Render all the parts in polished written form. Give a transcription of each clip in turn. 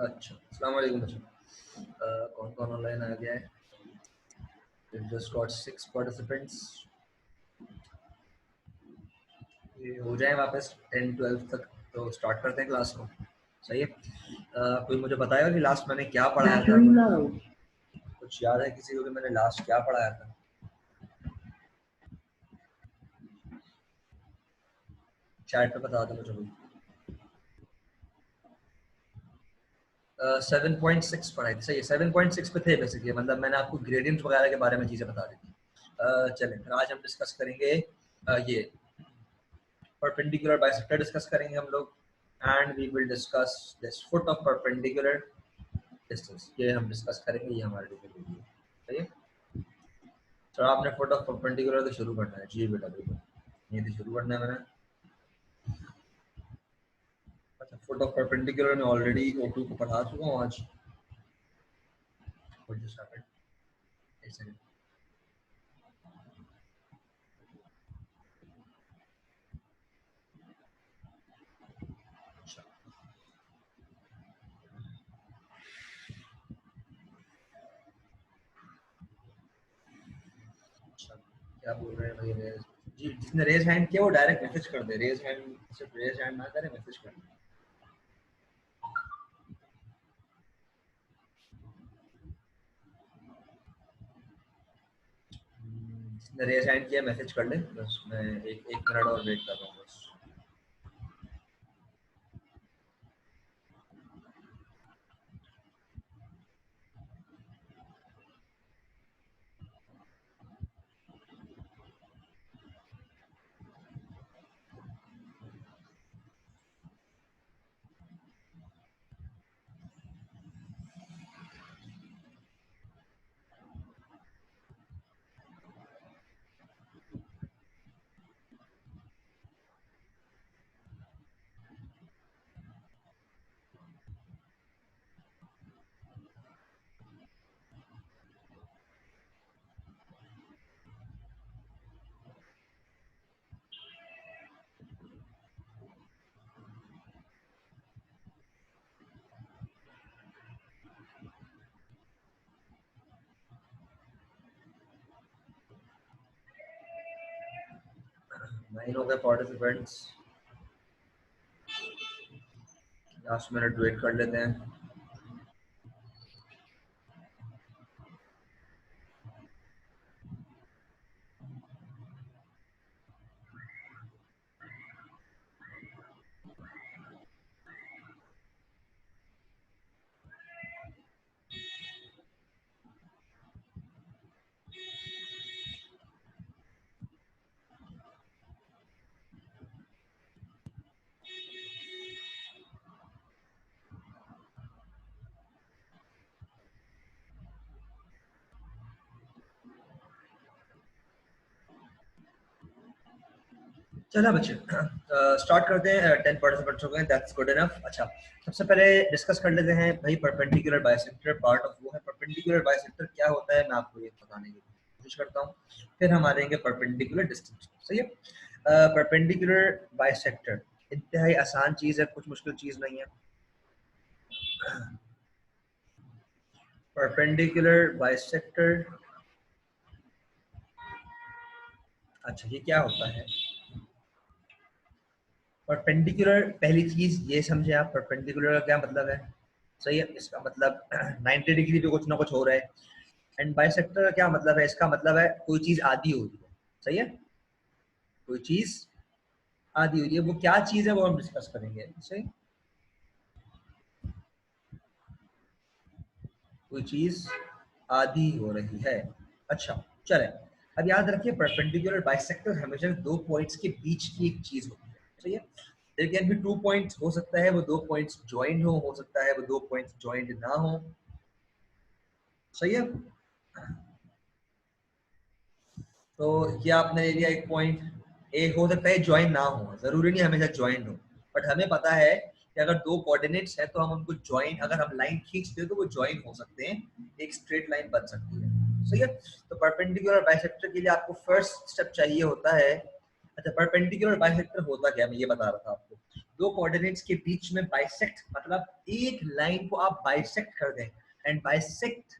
अच्छा, अस्सलाम वालेकुम बच्चों। कौन कौन ऑनलाइन आ गया है? We've just got 6 participants. ये हो जाए वापस 10-12 तक तो स्टार्ट करते हैं क्लास को। सही है। कोई मुझे बताएगा कि लास्ट मैंने क्या पढ़ाया था? कुछ याद है किसी को कि मैंने लास्ट क्या पढ़ाया था? चैट पे बता दो मुझे। 7.6 पढ़ाई थी। सही है, 7.6 पे थे बेसिकली। मतलब मैंने आपको ग्रेडियंट वगैरह के बारे में चीज़ें बता दी थी। चलें फिर आज हम डिस्कस करेंगे ये परपेंडिकुलर बाइसेक्टर डिस्कस करेंगे हम लोग, and we will discuss this foot of perpendicular distance. ये हम डिस्कस करेंगे, ये हमारे लिए वीडियो। सही है। तो आपने फुट ऑफ परपेंडिकुलर तो शुरू करना है। जी बेटा बिल्कुल, ये तो शुरू करना है मैंने। अच्छा, फुट ऑफ परपेंडिकुलर में ऑलरेडी O2 को पढ़ा चुका हूँ आज। What just happened? एक सेकंड। अच्छा, अच्छा, क्या बोल रहे हैं भाई? रेज जी, जिसने रेज हैंड किया वो डायरेक्ट मैसेज कर दे। रेज हैंड, सिर्फ रेज हैंड ना करे, मैसेज कर दे। जिसने रेज हैंड किया मैसेज कर ले, बस मैं एक मिनट और वेट कर रहा हूँ बस। नाइन हो गए पार्टिसिपेंट्स। लास्ट मिनट वेट कर लेते हैं। चलो बच्चे स्टार्ट करते हैं। 10 पार्टिसिपेंट्स हो गए, दैट्स गुड इनफ। अच्छा, सबसे पहले डिस्कस कर लेते हैं भाई परपेंडिकुलर बाइसेक्टर पार्ट ऑफ वो है। परपेंडिकुलर बाइसेक्टर क्या होता है मैं आपको ये बताने की कोशिश करता हूँ, फिर हम आ जाएंगे परपेंडिकुलर डिस्टेंस। सही है। परपेंडिकुलर बाइसेक्टर इंतहाई आसान चीज़ है, कुछ मुश्किल चीज़ नहीं है। परपेंडिकुलर बाइसेक्टर, अच्छा ये क्या होता है? परपेंडिकुलर, पहली चीज ये समझे आप, परपेंडिकुलर का क्या मतलब है। सही है, इसका मतलब 90 डिग्री पे कुछ ना कुछ हो रहा है। एंड बाइसेक्टर का क्या मतलब है? इसका मतलब है कोई चीज आधी हो रही है। सही है, कोई चीज आधी हो रही है। वो क्या चीज है वो हम डिस्कस करेंगे। सही, कोई चीज आधी हो रही है। अच्छा चले, अब याद रखिए परपेंडिकुलर बाइसेक्टर हमेशा दो पॉइंट्स के बीच की एक चीज होती है। सही है, there can be two points, हो सकता है वो दो पॉइंट्स ज्वाइंट हो सकता है वो दो पॉइंट्स ज्वाइंट ना हो। सही है, तो ये आपने ले लिया एक पॉइंट। ए हो सकता है ज्वाइन ना हो, जरूरी नहीं हमेशा ज्वाइन हो, बट हमें पता है कि अगर दो कोऑर्डिनेट्स है तो हम उनको ज्वाइन, अगर हम लाइन खींचते हैं तो वो ज्वाइन हो सकते हैं, एक स्ट्रेट लाइन बन सकती है। सही है, तो परपेंडिकुलर बाइसेक्टर के लिए आपको फर्स्ट स्टेप चाहिए होता है। अच्छा, परपेंडिकुलर बाइसेक्टर होता क्या, मैं ये बता रहा था आपको। दो कोऑर्डिनेट्स के बीच में बाइसेक्ट, मतलब एक लाइन को आप बाइसेक्ट कर दें, एंड बाइसेक्ट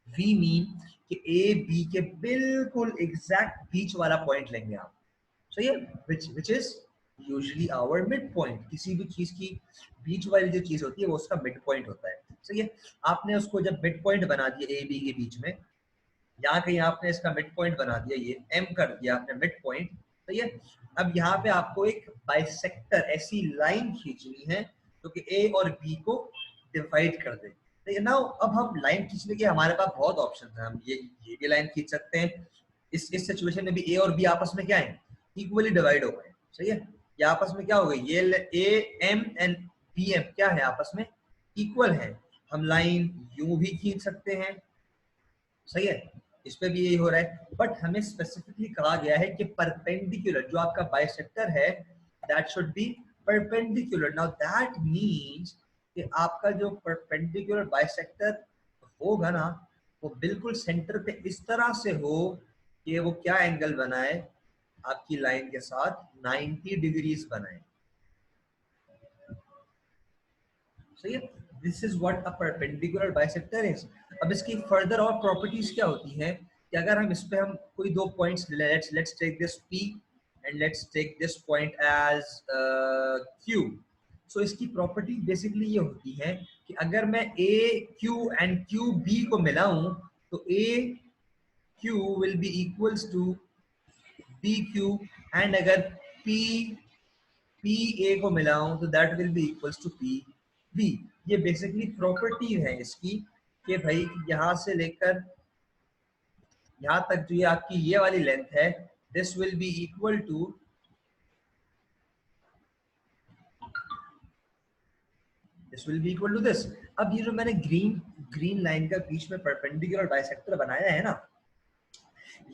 वी मीन कि ए बी के बिल्कुल एग्जैक्ट बीच वाला पॉइंट लेंगे आप, सही है, which is usually our mid point. किसी भी चीज की बीच वाली जो चीज होती है वो उसका मिड पॉइंट होता है, सही है। आपने उसको जब मिड पॉइंट बना दिया ए बी के बीच में, यहाँ कहीं आपने इसका मिड पॉइंट बना दिया, ये एम कर दिया आपने मिड पॉइंट, सही है। अब यहाँ पे आपको एक बाइसेक्टर ऐसी लाइन खींचनी है जो कि ए और बी को डिवाइड कर दे, ठीक है ना। अब हम लाइन खींचने के हमारे पास बहुत ऑप्शन है, हम ये भी लाइन खींच सकते हैं। इस सिचुएशन में भी ए और बी आपस में क्या है, इक्वली डिवाइड हो गए, सही है। ये आपस में क्या हो गई, ये A M and B M क्या है, आपस में इक्वल है। हम लाइन यूं भी खींच सकते हैं, सही है, इस पे भी यही हो रहा है। बट हमें स्पेसिफिकली कहा गया है कि परपेंडिकुलर जो आपका बाइसेक्टर है that should be perpendicular. Now that means कि आपका जो परपेंडिकुलर बाइसेक्टर होगा ना, वो बिल्कुल सेंटर पे इस तरह से हो कि वो क्या एंगल बनाए आपकी लाइन के साथ, 90 डिग्रीज बनाए, सही है। This is what a perpendicular bisector is. अब इसकी फर्दर और प्रॉपर्टीज क्या होती हैं कि अगर हम इस पे हम कोई दो points let's take this P and let's take this point as Q। So इसकी प्रॉपर्टी बेसिकली ये होती है कि अगर मैं AQ एंड QB को मिलाऊं तो AQ will be equals to BQ, and अगर PA को मिलाऊं तो that will be equals to PB। ये बेसिकली प्रॉपर्टी है इसकी कि भाई यहाँ से लेकर यहाँ तक जो ये आपकी ये वाली लेंथ है, this will be equal to this. अब ये जो मैंने ग्रीन लाइन का बीच में परपेंडिकुलर बाइसेक्टर बनाया है ना,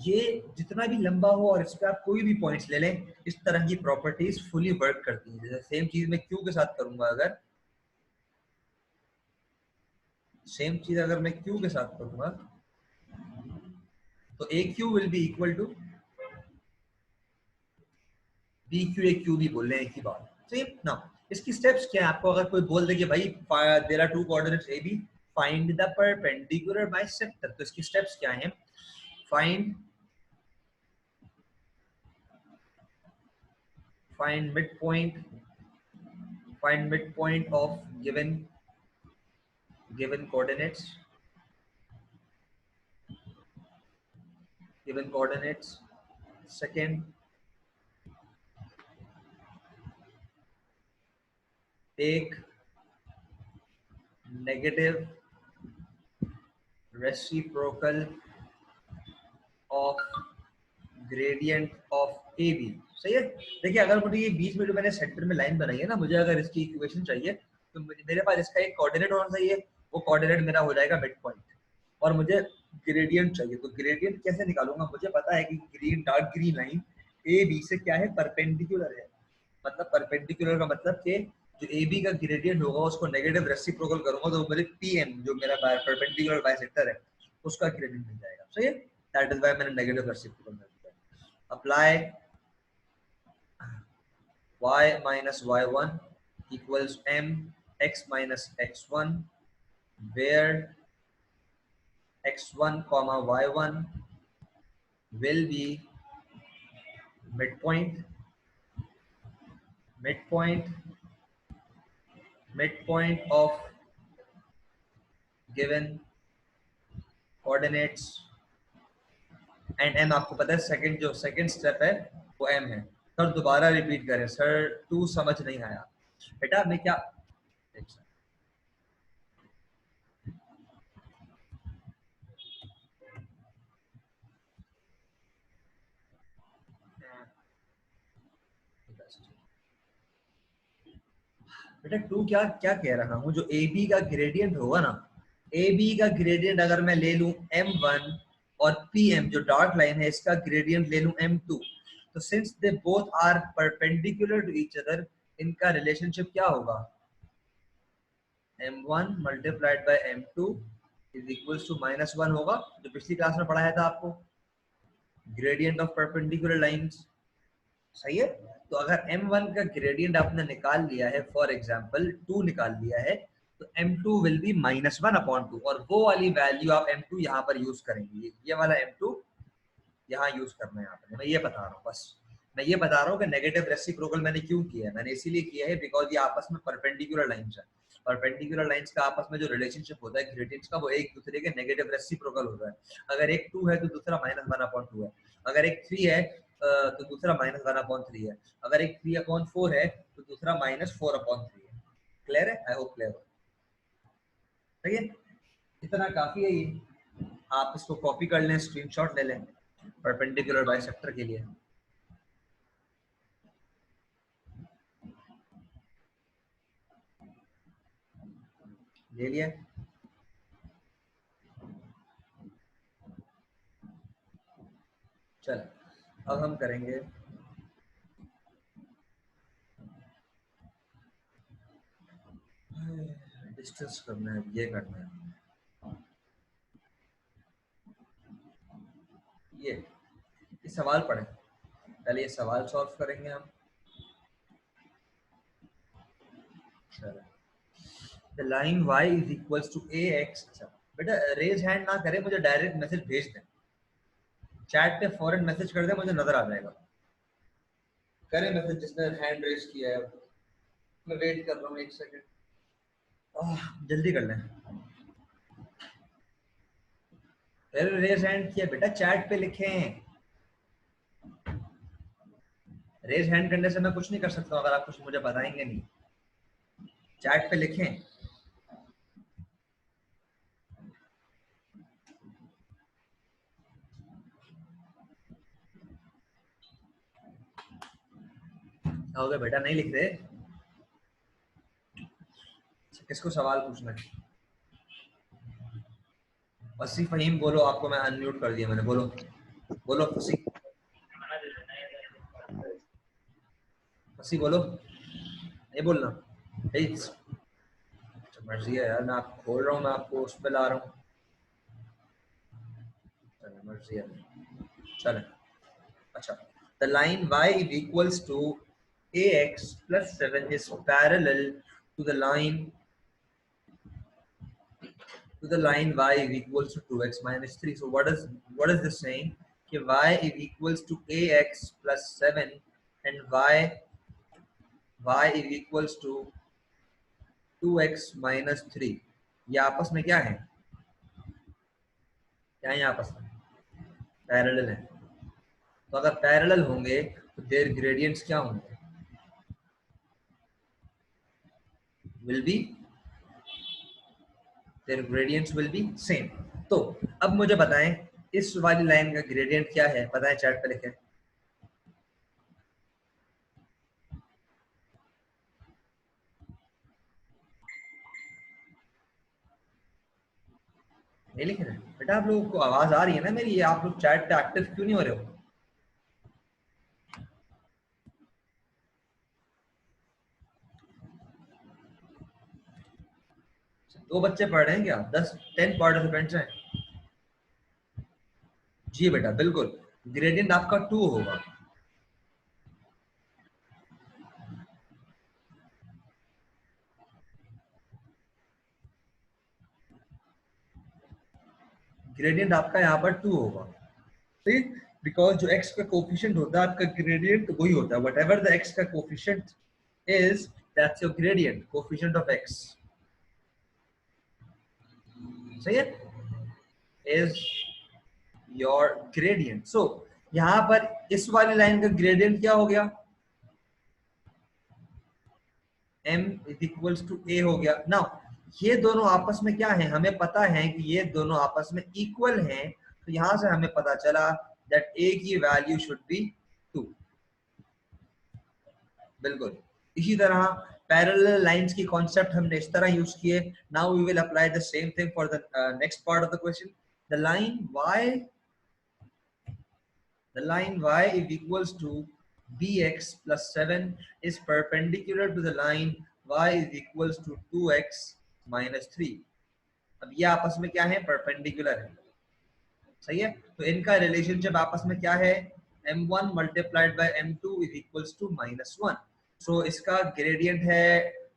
ये जितना भी लंबा हो और इस पे आप कोई भी पॉइंट्स ले लें, इस तरह की प्रॉपर्टीज फुली वर्क करती है। जैसे सेम चीज मैं क्यू के साथ करूंगा, अगर सेम चीज अगर मैं क्यू के साथ करूंगा तो A Q will be equal to B Q, A Q भी बोल रहे हैं एक ही बात, सेम ना। इसकी स्टेप्स क्या है, आपको अगर कोई बोल दे कि भाई there are two coordinates A B, find the perpendicular bisector, तो इसकी स्टेप्स क्या हैं, find midpoint, find midpoint of given coordinates, second, take negative reciprocal of gradient of AB, सही है। देखिए अगर मुझे ये बीच में जो मैंने सेंटर में लाइन बनाई है ना, मुझे अगर इसकी इक्वेशन चाहिए तो मेरे पास इसका एक कोऑर्डिनेट होना चाहिए, वो कोऑर्डिनेट मेरा हो जाएगा मिड पॉइंट, और मुझे ग्रेडियंट चाहिए। तो ग्रेडियंट कैसे निकालूंगा, मुझे पता है कि green dark green line A B से क्या है, परपेंडिकुलर है। मतलब परपेंडिकुलर का मतलब कि जो ए बी का ग्रेडियंट होगा उसको नेगेटिव रेसिप्रोकल करूंगा तो मेरे पीएम जो मेरा परपेंडिकुलर बाइसेक्टर है उसका ग्रेडियंट मिल जाएगा, सही है। दैट इज व्हाई मैंने नेगेटिव रेसिप्रोकल कर दिया। Apply y minus y1 equals m x minus x1, where x1 comma y1 will be midpoint, midpoint midpoint of given coordinates, and m आपको पता है सेकंड जो सेकंड स्टेप है वो m है। सर दोबारा रिपीट करें सर, टू समझ नहीं आया बेटा, मैं क्या बेटा टू क्या क्या कह रहा हूँ, जो ए बी का ग्रेडियंट होगा ना, ए बी का ग्रेडियंट अगर मैं ले लूं m1 और pm जो डार्क लाइन है इसका ग्रेडियंट ले लूं m2, तो since they both are perpendicular to each other, इनका रिलेशनशिप क्या होगा, m1 multiplied by m2 is equals to -1 होगा, जो पिछली क्लास में पढ़ाया था आपको, ग्रेडियंट ऑफ परपेंडिकुलर लाइंस, सही है। तो अगर m1 का ग्रेडियंट आपने निकाल लिया है, फॉर एग्जांपल 2 निकाल लिया है, तो m2 विल बी -1/2 और वो वाली वैल्यू आप m2 यहाँ पर यूज करेंगे। ये वाला m2 यहाँ यूज करना है यहाँ पर। मैं ये बता रहा हूँ, बस मैं ये बता रहा हूँ कि नेगेटिव रेसिप्रोकल मैंने क्यों किया है। मैंने इसीलिए किया है बिकॉज ये आपस में परपेंडिकुलर लाइंस है। परपेंडिकुलर लाइंस का आपस में जो रिलेशनशिप होता है ग्रेडियंट्स का, वो एक दूसरे के नेगेटिव रेसिप्रोकल होता है। अगर एक 2 है तो दूसरा -1/2 है, अगर एक 3 है तो दूसरा -1/3 है, अगर एक 3/4 है तो दूसरा -4/3 है। क्लियर है? आई होप क्लियर हो। ठीक है, इतना काफी है ये। आप इसको कॉपी कर लें, स्क्रीनशॉट ले लें परपेंडिकुलर बाइसेक्टर के लिए। ले लिया? चल अब हम करेंगे डिस्टेंस करना है, ये करना है। ये सवाल पढ़ें, पहले ये सवाल सॉल्व करेंगे हम। The line y is equals to ax। अच्छा बेटा रेज हैंड ना करें, मुझे डायरेक्ट मैसेज भेज दें, चैट पे फॉरन मैसेज कर दें, मुझे नजर आ जाएगा। करें मैसेज जिसने हैंड रेज किया है। मैं वेट कर रहा हूँ 1 सेकंड, जल्दी कर लें। फिर रेज हैंड किया बेटा, चैट पे लिखें। रेज हैंड करने से मैं कुछ नहीं कर सकता अगर आप कुछ मुझे बताएंगे नहीं। चैट पे लिखें। हो गया बेटा, नहीं लिख रहे? किसको सवाल पूछना है? वसी फहीम बोलो, आपको मैं अनम्यूट कर दिया मैंने, बोलो बोलो वसी, वसी बोलो, नहीं बोलना प्लीज। मर्जी है यार, मैं आपको खोल रहा हूँ, मैं आपको उस पर ला रहा हूँ। चलो मर्जी है, चलो। अच्छा, the line y equals to ax plus 7 is parallel to the line y equals to 2x minus 3. So what is this saying? कि y is equals to ax plus 7 and y is equals to 2x minus 3। ये आपस में क्या है? क्या है आपस में? पैरेलल है। तो अगर पैरेलल होंगे तो देयर ग्रेडियंट्स क्या होंगे? Will be, their gradients will be same. तो अब मुझे बताएं इस वाली लाइन का ग्रेडियंट क्या है, बताएं चैट पे लिखें। नहीं लिख रहे बेटा? आप लोगों को आवाज आ रही है ना मेरी? ये आप लोग चैट पे एक्टिव क्यों नहीं हो रहे हो? दो बच्चे पढ़ रहे हैं क्या? 10 पार्टिसिपेंट्स हैं। जी बेटा बिल्कुल, ग्रेडियंट आपका 2 होगा। ग्रेडियंट आपका यहाँ पर 2 होगा, ठीक? बिकॉज जो x का कोफिशिएंट होता है आपका ग्रेडियंट वही होता है। व्हाटएवर द x का coefficient is, that's your gradient, coefficient of x। सही है? Is your gradient. सो यहाँ पर इस वाली लाइन का ग्रेडियंट क्या हो गया? m is equals to a हो गया। नाउ ये दोनों आपस में क्या है? हमें पता है कि ये दोनों आपस में इक्वल हैं, तो यहां से हमें पता चला दैट a की वैल्यू शुड बी 2। बिल्कुल इसी तरह पैरेलल लाइंस की कॉन्सेप्ट हमने इस तरह यूज किए। Now we will apply the same thing for the next part of the question. The line y is equals to bx plus 7 is perpendicular to the line y is equals to 2x minus 3। अब ये आपस में क्या है? Perpendicular है। सही है? तो इनका रिलेशनशिप आपस में क्या है? m1 multiplied by m2 is equals to -1। So इसका ग्रेडियंट है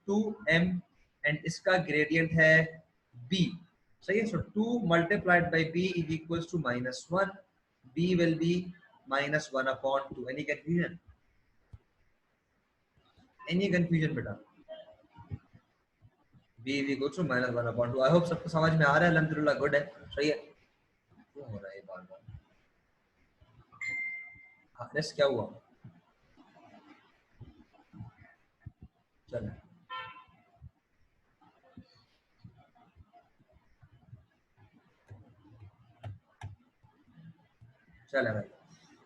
2m एंड इसका ग्रेडियंट है b। सही है। So 2 multiplied by b is equals to -1, b will be -1/2। Any confusion? Any confusion बेटा? b is equal to -1/2। I hope सबको समझ में आ रहा है। अल्हम्दुलिल्लाह, गुड है, सही है। क्यों हो रहा है बार बार? हारिस क्या हुआ? चलो चलो भाई,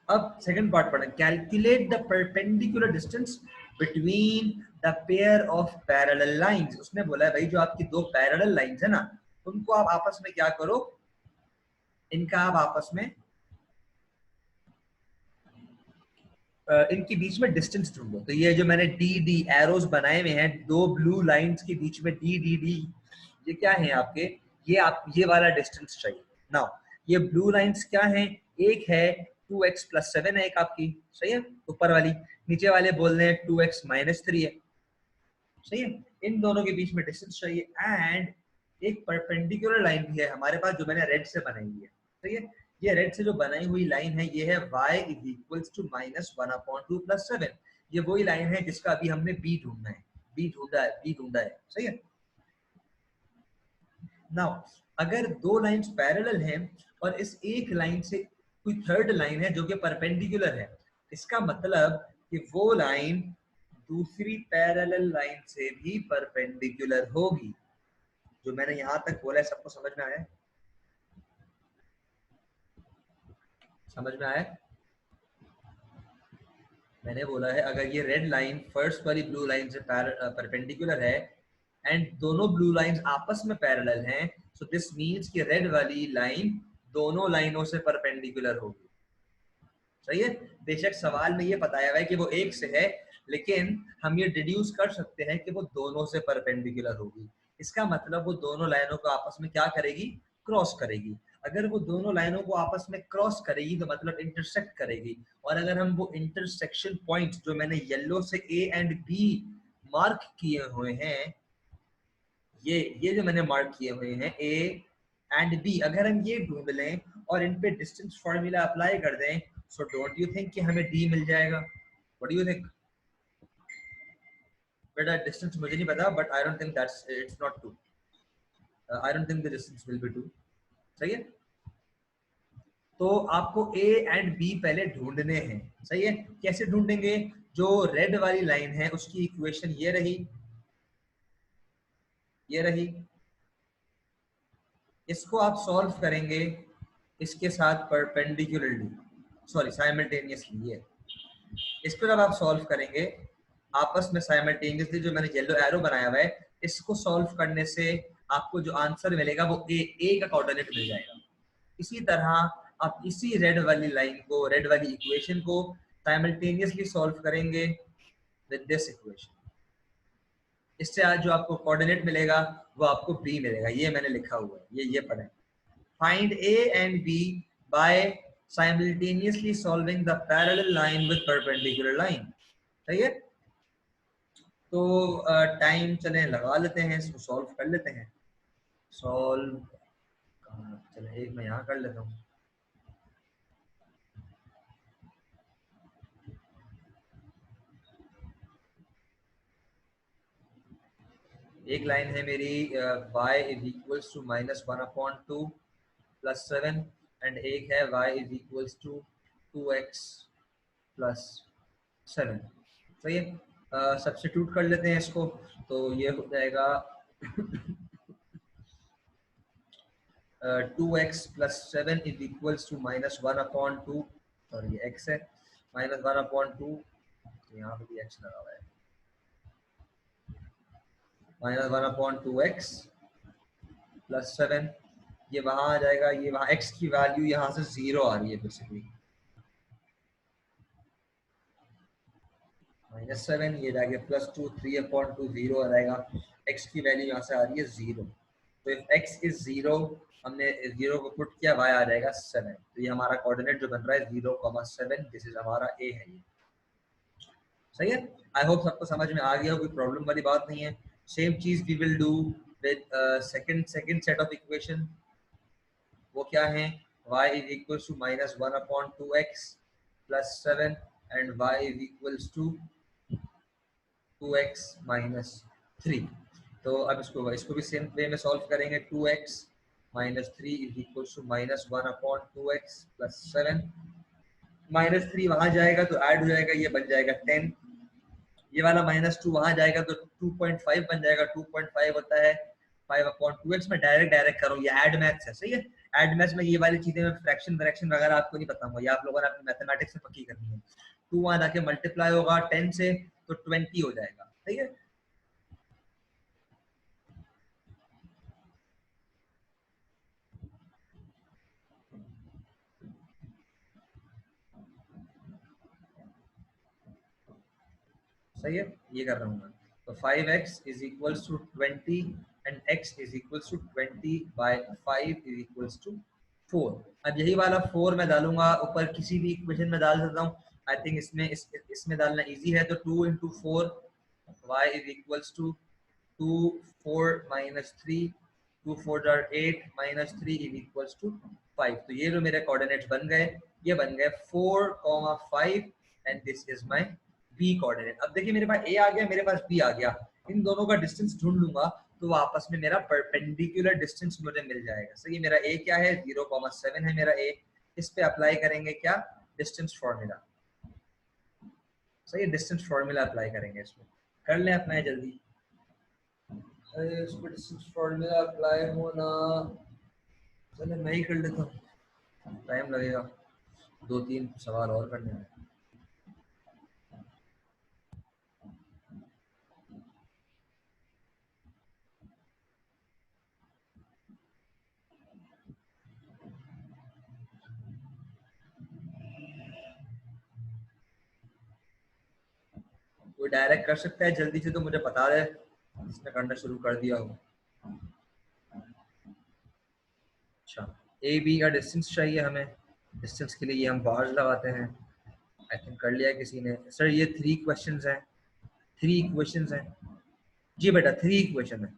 अब सेकंड पार्ट पढ़ें। Calculate the perpendicular distance between the pair of parallel lines. उसने बोला है भाई, जो आपकी दो पैरेलल लाइंस है ना, उनको आप आपस में क्या करो, इनका आप आपस में इनके बीच में डिस्टेंस ढूंढो। तो ये जो मैंने डी डी एरोज बनाए हुए हैं, दो ब्लू लाइंस के बीच में डी डी डी, ये क्या है आपके? ये आप ये वाला डिस्टेंस चाहिए। नाउ ये ब्लू लाइंस क्या है? एक है 2x + 7 है एक आपकी, सही है, ऊपर वाली। नीचे वाले बोल रहे हैं 2x - 3 है, सही है। इन दोनों के बीच में डिस्टेंस चाहिए। एंड एक परपेंडिकुलर लाइन भी है हमारे पास जो मैंने रेड से बनाई हुई है, सही है। ये रेड से जो बनाई हुई लाइन है, ये है y = -1/2 + 7। ये वही लाइन है जिसका अभी हमने b ढूंढना है, b ढूंढा है, सही है। नाउ अगर दो लाइंस पैरेलल हैं और इस एक लाइन से कोई थर्ड लाइन है जो कि परपेंडिकुलर है, इसका मतलब कि वो लाइन दूसरी पैरेलल लाइन से भी परपेंडिकुलर होगी। जो मैंने यहां तक बोला है, सबको समझ में आया? समझ में आया? मैंने बोला है, अगर ये रेड लाइन फर्स्ट वाली ब्लू लाइन से परपेंडिकुलर है एंड दोनों ब्लू लाइंस आपस में पैरेलल हैं, सो दिस मींस कि रेड वाली लाइन दोनों लाइनों से परपेंडिकुलर होगी, सही है। बेशक सवाल में ये बताया हुआ है कि वो एक से है, लेकिन हम ये डिड्यूस कर सकते हैं कि वो दोनों से परपेंडिकुलर होगी। इसका मतलब वो दोनों लाइनों को आपस में क्या करेगी? क्रॉस करेगी। अगर वो दोनों लाइनों को आपस में क्रॉस करेगी तो मतलब इंटरसेक्ट करेगी। और अगर हम वो इंटरसेक्शन पॉइंट जो मैंने येलो से ए एंड बी मार्क किए हुए हैं, ये जो मैंने मार्क किए हुए हैं ए एंड बी, अगर हम ये ढूंढ लें और इन पे डिस्टेंस फॉर्मूला अप्लाई कर दें, सो डोंट यू थिंक कि हमें डी मिल जाएगा? What do you think? बेटा डिस्टेंस मुझे नहीं पता, but I don't think that's it's not 2। I don't think the distance will be 2, सही है। तो आपको ए एंड बी पहले ढूंढने हैं, सही है। कैसे ढूंढेंगे? जो रेड वाली लाइन है उसकी इक्वेशन ये रही, ये रही। इसको आप सॉल्व करेंगे इसके साथ परपेंडिकुलरली, सॉरी साइमल्टेनियसली। ये इसको जब आप सॉल्व करेंगे आपस में साइमल्टेनियसली, जो मैंने येलो एरो बनाया हुआ है, इसको सॉल्व करने से आपको जो आंसर मिलेगा वो ए का कोऑर्डिनेट मिल जाएगा। इसी तरह आप इसी रेड वाली लाइन को, रेड वाली इक्वेशन को साइमल्टेनियसली सॉल्व करेंगे विद दिस इक्वेशन। इससे आज जो आपको कोऑर्डिनेट मिलेगा वो आपको बी मिलेगा। ये मैंने लिखा हुआ है, ये पढ़ें। Find A and B by simultaneously solving the parallel line with perpendicular line। सही है। तो टाइम चले लगा लेते हैं, इसको सॉल्व कर लेते हैं। सॉल्व चले, एक मैं यहाँ कर लेता हूँ। एक लाइन है मेरी y = -1/2 + 7 एंड एक है y = 2x + 7, सही है। सब्स्टिट्यूट कर लेते हैं इसको, तो ये हो जाएगा 2x + 7 = -1/2, सॉरी ये x है, -1/2, यहाँ पे भी x लगा हुआ है, -1/2x + 7, ये वहां आ जाएगा। ये वहां x की वैल्यू यहाँ से 0 आ रही है बेसिकली, -7, ये जाके +2, 3/2 0 आ जाएगा। x की वैल्यू यहाँ से आ रही है 0। तो इफ x इज 0, हमने 0 को पुट किया, y आ जाएगा 7। तो ये हमारा कोऑर्डिनेट जो बन रहा है 0,7, दिस इज हमारा a है ये। सही है। आई होप सबको समझ में आ गया, कोई प्रॉब्लम वाली बात नहीं है। सेम चीज we will do with second set of equation. वो क्या है, y is equals to -1/2x plus 7 and y is equals to 2x minus 3। तो अब इसको भी सेम वे में सॉल्व करेंगे। 2x minus 3 is equals to -1/2x plus 7। -3 वहां जाएगा तो ऐड हो जाएगा, ये बन जाएगा 10। ये वाला -2 वहां जाएगा तो 2.5 बन जाएगा। 2.5 होता है 5/2x। में डायरेक्ट करो, ये ऐड मैथ्स है। सही है। ऐड मैथ्स में ये वाली चीजें में फ्रैक्शन फ्रैक्शन वगैरह आपको नहीं पता होगा, ये आप लोगों ने अपनी मैथमेटिक्स में पक्की करनी है। 2 वहां जाके मल्टीप्लाई होगा 10 से तो 20 हो जाएगा। सही है। सही है, ये कर रहा हूँ मैं। तो 5x is equals to 20 and x is equals to 20/5 is equals to 4। अब यही वाला 4 मैं डालूंगा ऊपर, किसी भी इक्वेशन में डाल सकता हूँ। आई थिंक इसमें डालना इजी है। तो 2 into 4 y is equals to 2 4 minus 3 2 4 are 8 minus 3 is equals to 5। तो ये जो मेरे कोऑर्डिनेट्स बन गए, ये बन गए 4,5 and this is my b coordinate. अब देखिए मेरे पास a आ गया, मेरे पास b आ गया। इन दोनों का डिस्टेंस ढूंढ लूंगा तो वो आपस में मेरा परपेंडिकुलर डिस्टेंस मुझे मिल जाएगा। सही है। मेरा a क्या है, 0,7 है मेरा a। इस पे अप्लाई करेंगे क्या, डिस्टेंस फॉर्मूला। सही है, डिस्टेंस फॉर्मूला अप्लाई करेंगे इसमें। कर लें अपना जल्दी। इसको डिस्टेंस फॉर्मूला अप्लाई होना, चलो मैं ही कर लेता हूँ, टाइम लगेगा 2-3 सवाल और करने में। कोई डायरेक्ट कर सकता है जल्दी से तो मुझे बता दे, इसने करना शुरू कर दिया हो। अच्छा, ए बी का डिस्टेंस चाहिए हमें। डिस्टेंस के लिए ये हम बार्स लगाते हैं। आई थिंक कर लिया किसी ने। सर ये 3 क्वेश्चंस हैं, 3 इक्वेशंस हैं। जी बेटा 3 इक्वेशन है,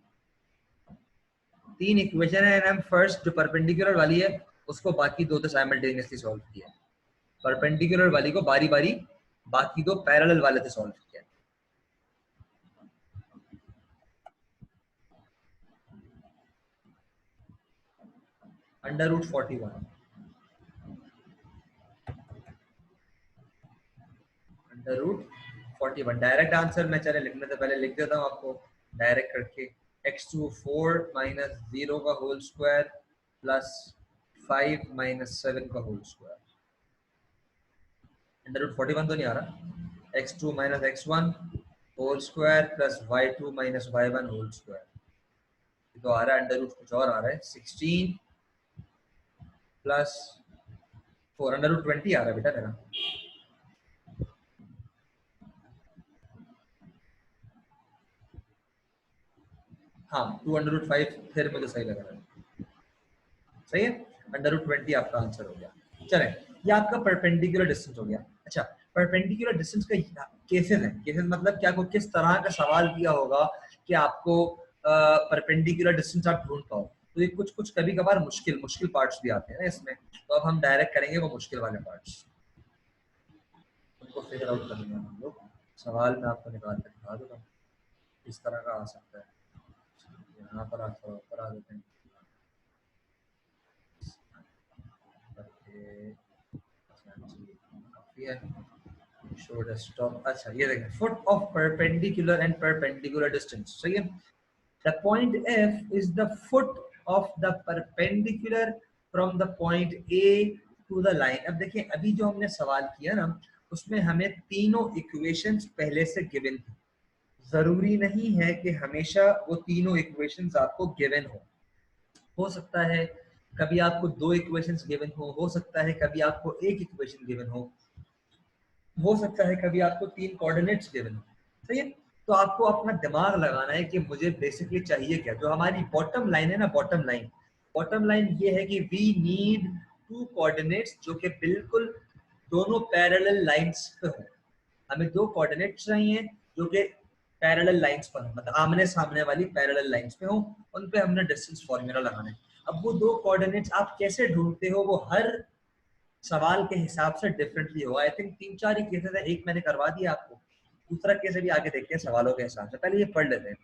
3 इक्वेशन है। एंड फर्स्ट जो परपेंडिकुलर वाली है उसको बाकी दो तो साइमल्टेनियसली सॉल्व किया। परपेंडिकुलर वाली को बारी बारी बाकी दो पैरेलल वाले से सॉल्व किया। √41 √41 डायरेक्ट आंसर में। चले लिखने से पहले लिख देता हूँ आपको डायरेक्ट करके। x2 4 minus 0 का होल स्क्वायर प्लस 5 minus 7 का होल स्क्वायर। √41 तो नहीं आ रहा। x2 minus x1 whole square plus y2 minus y1 whole square. तो आ रहा है अंडर रूट कुछ और आ रहा है 16 प्लस 4 √20 आ रहा है बेटा मेरा। हाँ 2/5 फिर मुझे सही लग रहा है। सही है, √20 आपका आंसर हो गया। चले, ये आपका परपेंडिकुलर डिस्टेंस हो गया। अच्छा, परपेंडिकुलर डिस्टेंस का केसेस है। केसेस मतलब क्या, को किस तरह का सवाल दिया होगा कि आपको परपेंडिकुलर डिस्टेंस आप ढूंढ पाओ। तो ये कुछ कुछ कभी कभार मुश्किल पार्ट्स भी आते हैं ना इसमें। तो अब हम डायरेक्ट करेंगे वो मुश्किल वाले पार्ट्स, उनको फिगर आउट करेंगे हम लोग। सवाल में आपको निकाल कर दिखा दूंगा इस तरह का आ सकता है। यहाँ पर आप थोड़ा ऊपर आ देते हैं काफी है। Show desktop. अच्छा ये देखें, foot of perpendicular and perpendicular distance. सही है। The point F is the foot of the perpendicular from the point A to the line. अब देखिए अभी जो हमने सवाल किया ना उसमें हमें तीनों इक्वेशंस पहले से गिवन थी। जरूरी नहीं है कि हमेशा वो तीनों इक्वेशंस आपको गिवन हो सकता है कभी आपको 2 इक्वेशंस गिवन हो सकता है कभी आपको 1 इक्वेशन गिवन हो सकता है कभी आपको 3 कोऑर्डिनेट्स गिवन हो। सही है। तो आपको अपना दिमाग लगाना है कि मुझे बेसिकली चाहिए क्या। जो हमारी बॉटम लाइन है ना, बॉटम लाइन ये है कि वी नीड टू कोऑर्डिनेट्स जो कि बिल्कुल दोनों पैरेलल लाइंस पे हो। हमें दो कोऑर्डिनेट्स चाहिए जो कि पैरेलल लाइंस पर हो, मतलब आमने सामने वाली पैरेलल लाइंस पे हो, उन पे हमने डिस्टेंस फॉर्मूला लगाना है। अब वो दो कोऑर्डिनेट्स आप कैसे ढूंढते हो, वो हर सवाल के हिसाब से डिफरेंटली होगा। आई थिंक 3-4 ही केसेस है, एक मैंने करवा दिया आपको, दूसरा केस भी आगे देखते हैं सवालों के हिसाब से। पहले ये पढ़ लेते हैं।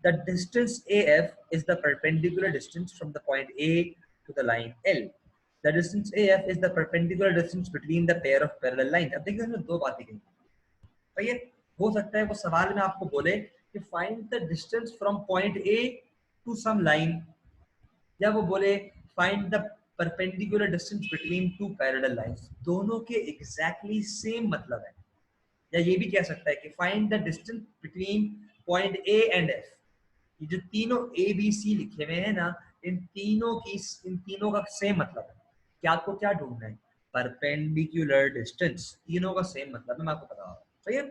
The distance AF is the perpendicular distance from the point A to the line L। The distance AF is the perpendicular distance between the pair of parallel line. अब देखिए इसमें दो बातें कही। तो ये हो सकता है वो सवाल में आपको बोले कि find the distance from point A to some line, या वो बोले find the perpendicular distance between two parallel lines. दोनों के एग्जैक्टली सेम मतलब है। या ये भी कह सकता है कि find the distance between point A and F। ये जो तीनों ABC लिखे हुए हैं ना, इन तीनों का सेम मतलब है कि आपको क्या ढूंढना है, परपेंडिकुलर डिस्टेंस। तीनों का सेम मतलब है, मैं आपको बता रहा हूँ। सही है,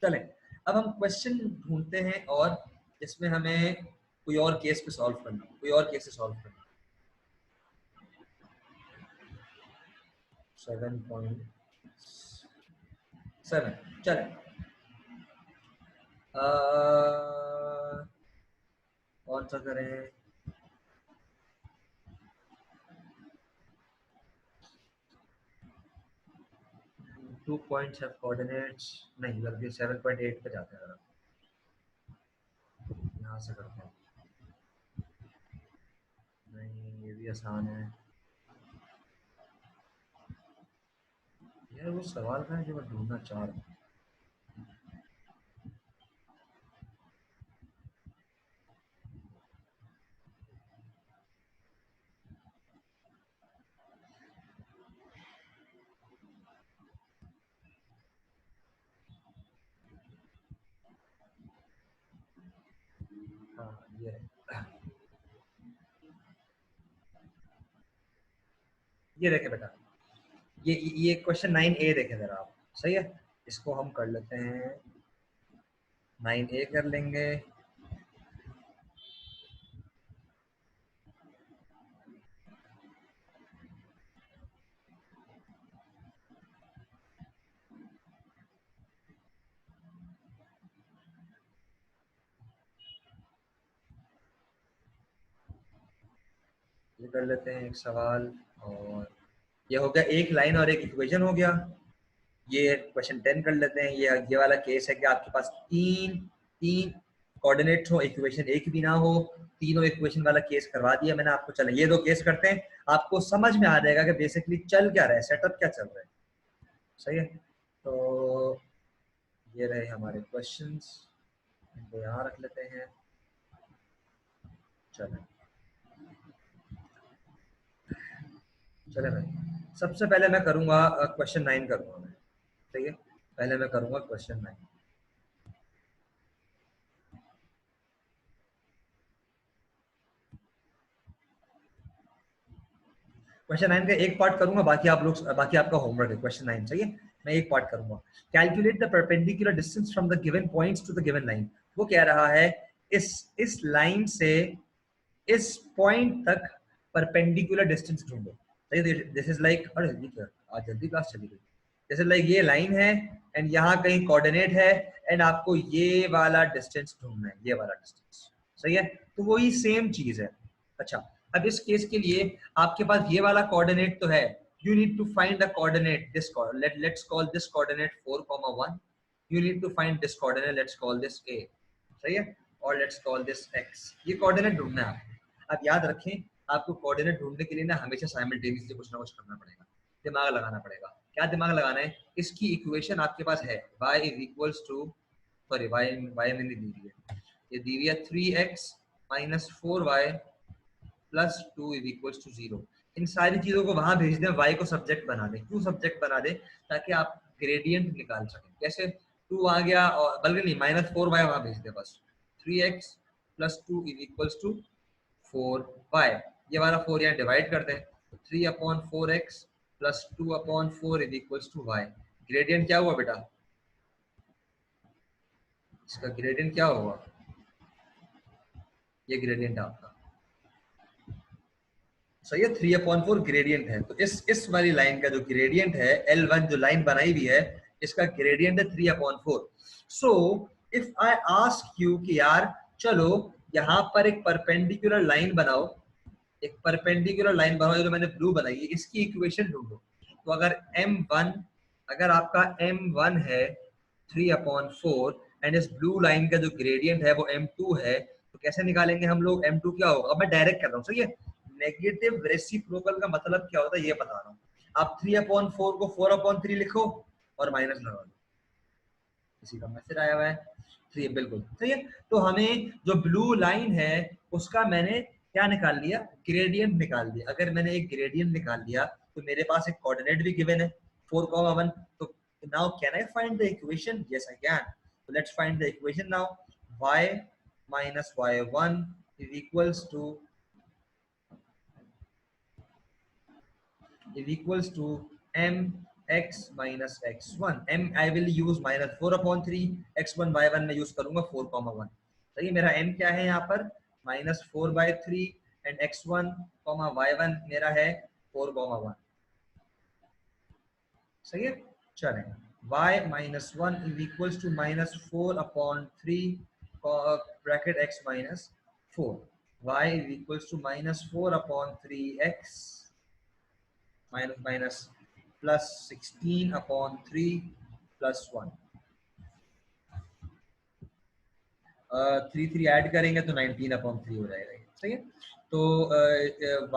चलें अब हम क्वेश्चन ढूंढते हैं, और इसमें हमें कोई और केस पे सॉल्व करना, कोई और केस सॉल्व करना। 7.7 चलें। कौन सा करें? टू पॉइंट्स हैव कोऑर्डिनेट्स, नहीं बल्कि 7.8 पे जाते हैं। यहाँ से करते हैं। नहीं ये भी आसान है यार, वो सवाल का है जो मैं ढूंढना चाह रहा हूँ। हाँ ये देखे बेटा, ये क्वेश्चन 9A देखे जरा आप। सही है, इसको हम कर लेते हैं, 9A कर लेंगे। ये कर लेते हैं एक सवाल, और ये हो गया एक लाइन और एक इक्वेशन हो गया। ये क्वेश्चन 10 कर लेते हैं। ये वाला केस है कि आपके पास तीन तीन कोऑर्डिनेट्स हो, इक्वेशन एक भी ना हो, तीनों इक्वेशन वाला केस करवा दिया मैंने आपको। चलें ये दो केस करते हैं, आपको समझ में आ जाएगा कि बेसिकली चल क्या रहा है, सेटअप क्या चल रहा है। सही है, तो ये रहे हमारे क्वेश्चंस, इनको यहाँ रख लेते हैं। चलें चलें भाई, सबसे पहले मैं करूँगा क्वेश्चन 9 करूँगा मैं। ठीक है, पहले मैं करूँगा क्वेश्चन 9। क्वेश्चन 9 का एक पार्ट करूंगा, बाकी आपका होमवर्क है। क्वेश्चन 9 चाहिए, मैं एक पार्ट करूंगा। Calculate the perpendicular distance from the given points to the given line. वो कह रहा है इस लाइन से इस पॉइंट तक परपेंडिकुलर डिस्टेंस ढूंढो। दिस इज लाइक, अरे ये क्या आज जल्दी क्लास चली गई। जैसे लाइक ये लाइन है एंड यहाँ कहीं कोऑर्डिनेट है, एंड आपको ये वाला डिस्टेंस ढूंढना है, ये वाला डिस्टेंस। सही है, तो वही सेम चीज है। अच्छा, अब इस केस के लिए आपके पास ये वाला कोऑर्डिनेट तो है, you need to find the coordinate this let's call this coordinate 4,1। you need to find this coordinate, let's call this a। सही है, और let's call this x। ये कोऑर्डिनेट ढूंढना है आपको। आप याद रखें, आपको कोऑर्डिनेट ढूंढने के लिए ना हमेशा साइमल्टेनियसली कुछ ना कुछ करना पड़ेगा, दिमाग लगाना पड़ेगा। क्या दिमाग लगाना है? इसकी इक्वेशन आपके पास है, y is equals to, sorry y मैंने दी हुई है, ये दी हुई है 3x minus 4y plus 2 is equals to 0। इन सारी चीजों को वहां भेज दें, y को सब्जेक्ट बना दें। क्यों सब्जेक्ट बना दें? ताकि आप ग्रेडियंट निकाल सकें। कैसे? 2 आ गया, और बल्कि नहीं, माइनस 4y वहां भेज दें बस। 3x plus 2 is equals to 4y। ये वाला 4 यहाँ डिवाइड कर दें, 3/4x plus 2/4 is equals to y। Gradient क्या हुआ बेटा? इसका ग्रेडियंट क्या होगा, ये ग्रेडियंट आपका सही है, 3/4 ग्रेडियंट है। तो इस वाली लाइन का जो ग्रेडियंट है L1 जो लाइन बनाई हुई है इसका ग्रेडियंट है 3/4। So if I ask you कि यार चलो यहाँ पर एक परपेंडिकुलर लाइन बनाओ, एक परपेंडिकुलर लाइन बनाओ जो मैंने ब्लू बनाई है, इसकी इक्वेशन ढूंढो। तो अगर M1, अगर आपका M1 है 3/4 एंड इस ब्लू लाइन का जो ग्रेडियंट है वो M2 है, तो कैसे निकालेंगे हम लोग M2 क्या होगा। अब मैं डायरेक्ट कर रहा हूँ, सही है। नेगेटिव रेसिप्रोकल का मतलब क्या होता है ये बता रहा हूँ। आप 3/4 को 4/3 लिखो और माइनस लगा दो, इसी का मैसेज आया हुआ है 3, बिल्कुल सही है। तो हमें जो ब्लू लाइन है उसका मैंने क्या निकाल लिया, ग्रेडियंट निकाल दिया। अगर मैंने एक ग्रेडियंट निकाल लिया तो मेरे पास एक कोऑर्डिनेट भी गिवन है 4,1। तो now can I find the equation, yes I can. So let's find the equation now. Y minus y1 is equals to mx minus x1. m I will use minus 4/3, x1 y1 में use करूंगा 4,1। सही, मेरा m क्या है यहाँ पर -4/3 and x1 y1 मेरा है 4,1। सही है, चलें। y minus 1 is equals to -4/3 bracket x minus 4। y is equals to -4/3x minus minus plus 16/3 plus 1। 3 add करेंगे तो 19/3 हो जाएगा, सही है। तो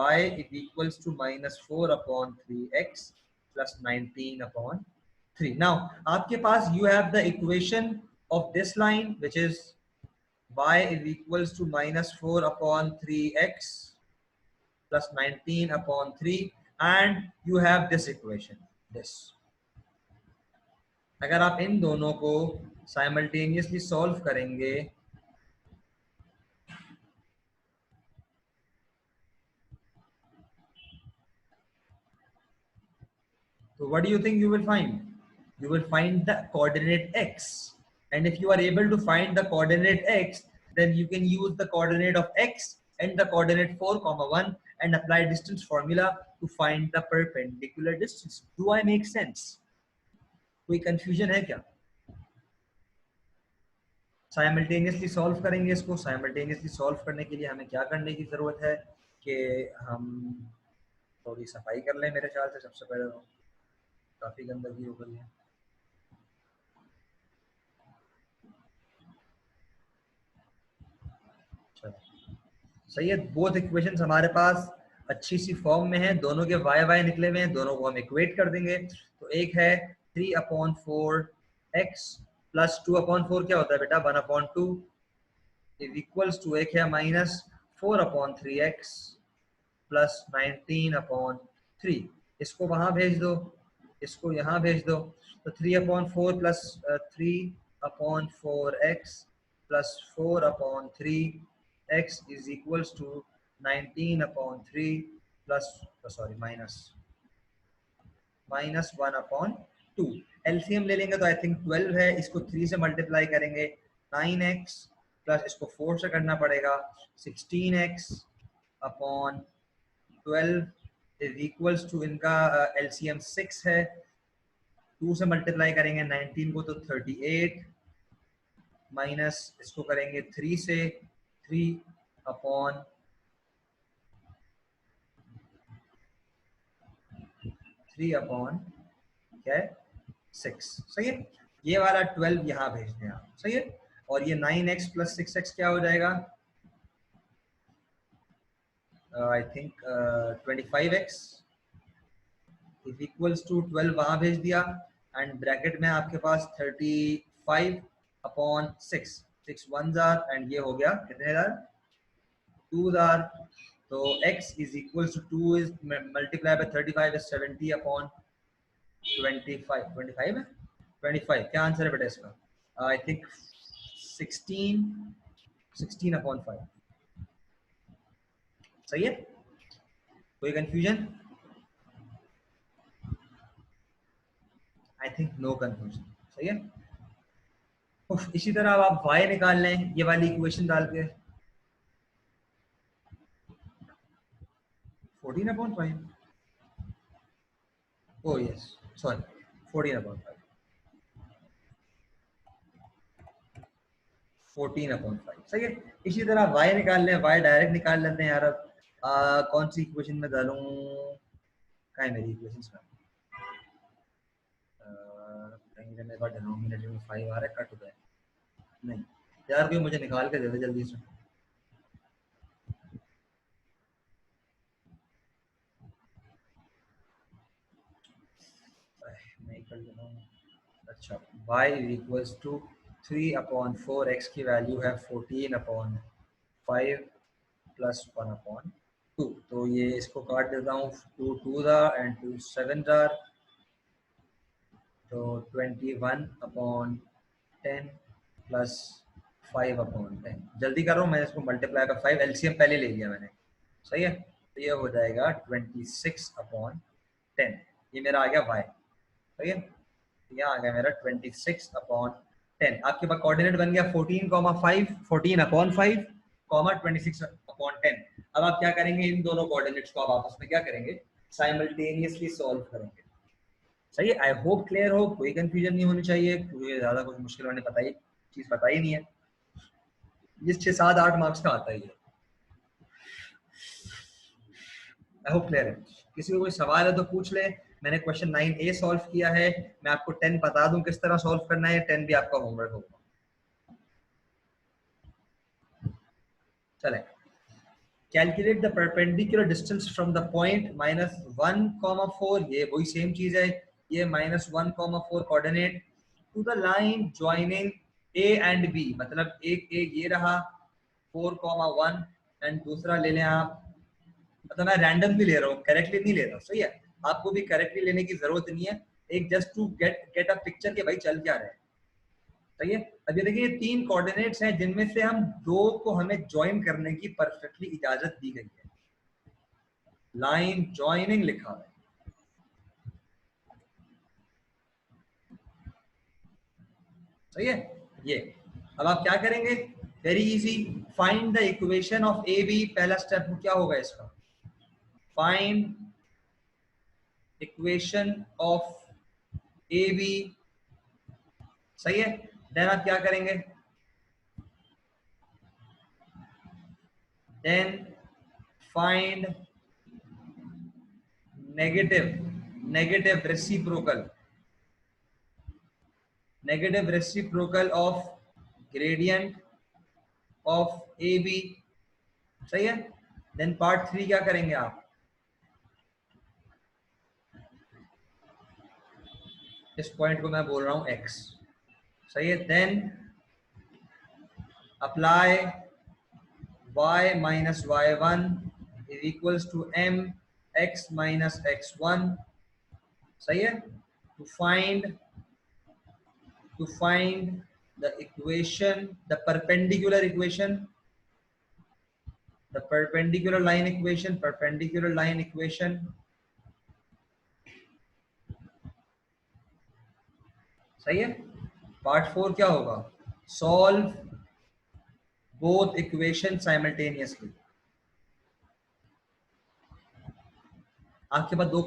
y is equals to -4/3x plus 19/3। now आपके पास you have the equation of this line which is y is equals to -4/3x plus 19/3 and you have this equation, this। अगर आप इन दोनों को साइमल्टेनियसली सॉल्व करेंगे so what do you think you will find? You will find the coordinate x, and if you are able to find the coordinate x, then you can use the coordinate of x and the coordinate 4,1 and apply distance formula to find the perpendicular distance. Do I make sense? कोई confusion है क्या? Simultaneously solve करेंगे इसको। Simultaneously solve करने के लिए हमें क्या करने की जरूरत है कि हम थोड़ी सफाई कर लें। मेरे ख्याल से सबसे पहले तो काफी गंदगी हो गई है। सही है, बोथ इक्वेशंस हमारे पास अच्छी सी फॉर्म में है, दोनों के वाई वाई निकले हुए हैं, दोनों को हम इक्वेट कर देंगे। तो एक है 3/4x प्लस 2/4 क्या होता है बेटा 1/2 इज इक्वल्स टू, एक है -4/3x प्लस 19/3। इसको वहां भेज दो, इसको यहाँ भेज दो। तो 3/4 plus 3/4x plus 4/3 x is equals to 19/3 plus sorry minus 1/2। LCM ले लेंगे तो आई थिंक 12 है, इसको 3 से मल्टीप्लाई करेंगे 9x प्लस इसको 4 से करना पड़ेगा 16x/12 इज इक्वल्स टू, इनका एलसीएम 6 है, 2 से मल्टीप्लाई करेंगे 19 को तो 38 माइनस इसको करेंगे 3 से 3/6। सही है, ये वाला 12 यहाँ भेज दें आप, सही है। और ये 9x प्लस 6x क्या हो जाएगा I think 25x is equals to 12 वहां भेज दिया एंड ब्रैकेट में आपके पास 35/6, 6 1s एंड ये हो गया कितने दार 2 तो x is equals to 2 is multiplied by 35 is 70/25। 25 है, 25 क्या आंसर है बेटा इसका आई थिंक 16/5। सही है, कोई confusion? I think no confusion. सही है, इसी तरह अब आप y निकाल लें ये वाली इक्वेशन डाल के 14/5 ओ यस सॉरी 14/5 14/5 सही है। इसी तरह y निकाल लें, y डायरेक्ट निकाल लेते हैं यार। अब कौन सी इक्वेशन में डालूं, क्या है मेरी इक्वेशंस में, कहीं से मेरे पास डिनोमिनेटर में 5 आ रहा है, कट हो जाए नहीं यार, कोई मुझे निकाल के दे दे जल्दी से। नहीं कर लेता हूँ। अच्छा y इक्वल्स टू 3/4, x की वैल्यू है 14/5 प्लस 1/2, तो ये इसको काट देता हूँ, 2 2 एंड 2 7 तो 21/10 प्लस 5/10। जल्दी कर रहा हूँ मैं, इसको मल्टीप्लाई का 5 एलसीएम पहले ले लिया मैंने, सही है। तो ये हो जाएगा 26/10, ये मेरा आ गया y, सही है। यहाँ आ गया मेरा 26/10। आपके पास कोऑर्डिनेट बन गया 14,5 14/5 26/10। अब आप क्या करेंगे, इन दोनों कोऑर्डिनेट्स को आप आपस में क्या करेंगे, साइमल्टेनियसली सॉल्व करेंगे। सही है, आई होप क्लियर हो, कोई कंफ्यूजन नहीं होनी चाहिए, क्योंकि ज्यादा कुछ मुश्किल मैंने चीज पता ही नहीं है, जिस 6 7 8 मार्क्स का आता ही है। आई होप क्लियर है। किसी को कोई सवाल है तो पूछ ले। मैंने क्वेश्चन 9A सॉल्व किया है, मैं आपको 10 बता दूं किस तरह सॉल्व करना है, 10 भी आपका होमवर्क होगा। चले, calculate the perpendicular distance from the point -1,4, ये वही सेम चीज है, ये -1,4 coordinate to the line joining A and B, मतलब एक ये रहा 4,1 एंड दूसरा ले लें आप, मतलब मैं रैंडम भी ले रहा हूँ, करेक्टली नहीं ले रहा, सही है। आपको भी करेक्टली लेने की जरूरत नहीं है, एक just to get a picture के भाई चल क्या रहा है, सही है। अब ये देखिए 3 कोऑर्डिनेट्स हैं जिनमें से हम 2 को हमें ज्वाइन करने की परफेक्टली इजाजत दी गई है, लाइन ज्वाइनिंग लिखा है, सही है ये। अब आप क्या करेंगे, very easy, find the equation of A B. पहला स्टेप क्या होगा इसका, find equation of A B, सही है। देन आप क्या करेंगे, then find negative reciprocal of gradient of A B, सही है। देन पार्ट 3 क्या करेंगे आप, इस पॉइंट को मैं बोल रहा हूं x, सही है। Then apply y minus y1 is equals to m x minus x1, सही है। to find the equation, the perpendicular line equation, सही है। पार्ट 4 क्या होगा, सॉल्व बोथ इक्वेशन साइमल्टेनियसली। आपके पास 2